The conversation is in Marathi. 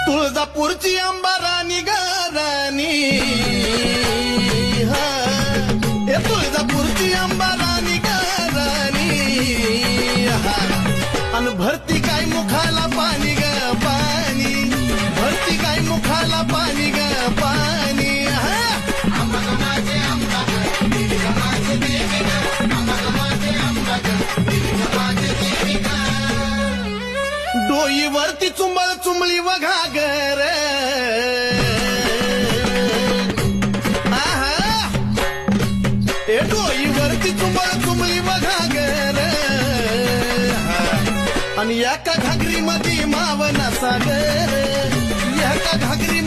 तुळजापूरची अंबाराणी गाराणी हे तुळजापूरची अंबाराणी गाराणी अन भरती काय मुखाला पाणी ग पाणी भरती काय मुखाला पाणी ग पाणी डोईवरती चुंबळ चुंबळी व घागर डोईवरती चुंबळ चुंबळी व घागर आणि एका घागरी मध्ये मावना सागर एका घागरी